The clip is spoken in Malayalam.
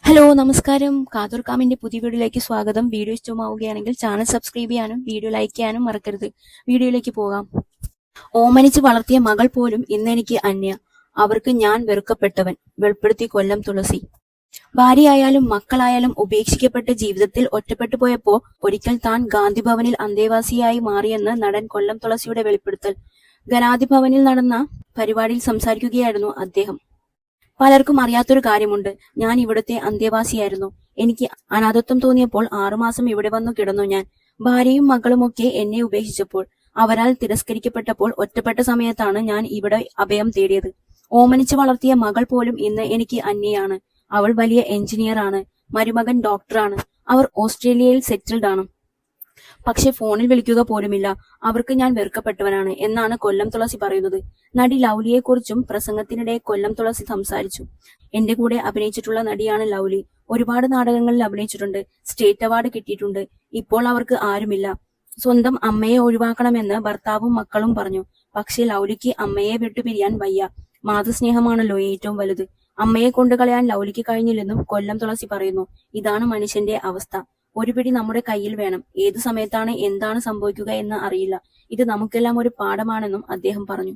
ഹലോ നമസ്കാരം. കാതോർക്കാമിന്റെ പുതിയ വീഡിയോയിലേക്ക് സ്വാഗതം. വീഡിയോ ഇഷ്ടമാവുകയാണെങ്കിൽ ചാനൽ സബ്സ്ക്രൈബ് ചെയ്യാനും വീഡിയോ ലൈക്ക് ചെയ്യാനും മറക്കരുത്. വീഡിയോയിലേക്ക് പോകാം. ഓമനിച്ച് വളർത്തിയ മകൾ പോലും ഇന്നെനിക്ക് അന്യ, അവർക്ക് ഞാൻ വെറുക്കപ്പെട്ടവൻ. വെളിപ്പെടുത്തി കൊല്ലം തുളസി. ഭാര്യയായാലും മക്കളായാലും ഉപേക്ഷിക്കപ്പെട്ട ജീവിതത്തിൽ ഒറ്റപ്പെട്ടു പോയപ്പോ ഒരിക്കൽ താൻ ഗാന്ധിഭവനിൽ അന്തേവാസിയായി മാറിയെന്ന് നടൻ കൊല്ലം തുളസിയുടെ വെളിപ്പെടുത്തൽ. ഗാന്ധിഭവനിൽ നടന്ന പരിപാടിയിൽ സംസാരിക്കുകയായിരുന്നു അദ്ദേഹം. പലർക്കും അറിയാത്തൊരു കാര്യമുണ്ട്. ഞാൻ ഇവിടുത്തെ അന്തേവാസിയായിരുന്നു. എനിക്ക് അനാഥത്വം തോന്നിയപ്പോൾ 6 മാസം ഇവിടെ വന്നു കിടന്നു ഞാൻ. ഭാര്യയും മകളുമൊക്കെ എന്നെ ഉപേക്ഷിച്ചപ്പോൾ, അവരാൽ തിരസ്കരിക്കപ്പെട്ടപ്പോൾ ഒറ്റപ്പെട്ട സമയത്താണ് ഞാൻ ഇവിടെ അഭയം തേടിയത്. ഓമനിച്ച് വളർത്തിയ മകൾ പോലും ഇന്ന് എനിക്ക് അന്യയാണ്. അവൾ വലിയ എഞ്ചിനീയർ ആണ്. മരുമകൻ ഡോക്ടറാണ്. അവർ ഓസ്ട്രേലിയയിൽ സെറ്റിൽഡ് ആണ്. പക്ഷെ ഫോണിൽ വിളിക്കുക പോലുമില്ല. അവർക്ക് ഞാൻ വെറുക്കപ്പെട്ടവനാണ് എന്നാണ് കൊല്ലം തുളസി പറയുന്നത്. നടി ലൗലിയെക്കുറിച്ചും പ്രസംഗത്തിനിടെ കൊല്ലം തുളസി സംസാരിച്ചു. എന്റെ കൂടെ അഭിനയിച്ചിട്ടുള്ള നടിയാണ് ലൗലി. ഒരുപാട് നാടകങ്ങളിൽ അഭിനയിച്ചിട്ടുണ്ട്. സ്റ്റേറ്റ് അവാർഡ് കിട്ടിയിട്ടുണ്ട്. ഇപ്പോൾ അവർക്ക് ആരുമില്ല. സ്വന്തം അമ്മയെ ഒഴിവാക്കണമെന്ന് ഭർത്താവും മക്കളും പറഞ്ഞു. പക്ഷെ ലൗലിക്ക് അമ്മയെ വിട്ടുപിരിയാൻ വയ്യ. മാതൃസ്നേഹമാണല്ലോ ഏറ്റവും വലുത്. അമ്മയെ കൊണ്ടുകളയാൻ ലൗലിക്ക് കഴിഞ്ഞില്ലെന്നും കൊല്ലം തുളസി പറയുന്നു. ഇതാണ് മനുഷ്യന്റെ അവസ്ഥ. ഒരു പിടി നമ്മുടെ കയ്യിൽ വേണം. ഏതു സമയത്താണ് എന്താണ് സംഭവിക്കുക എന്ന് അറിയില്ല. ഇത് നമുക്കെല്ലാം ഒരു പാഠമാണെന്നും അദ്ദേഹം പറഞ്ഞു.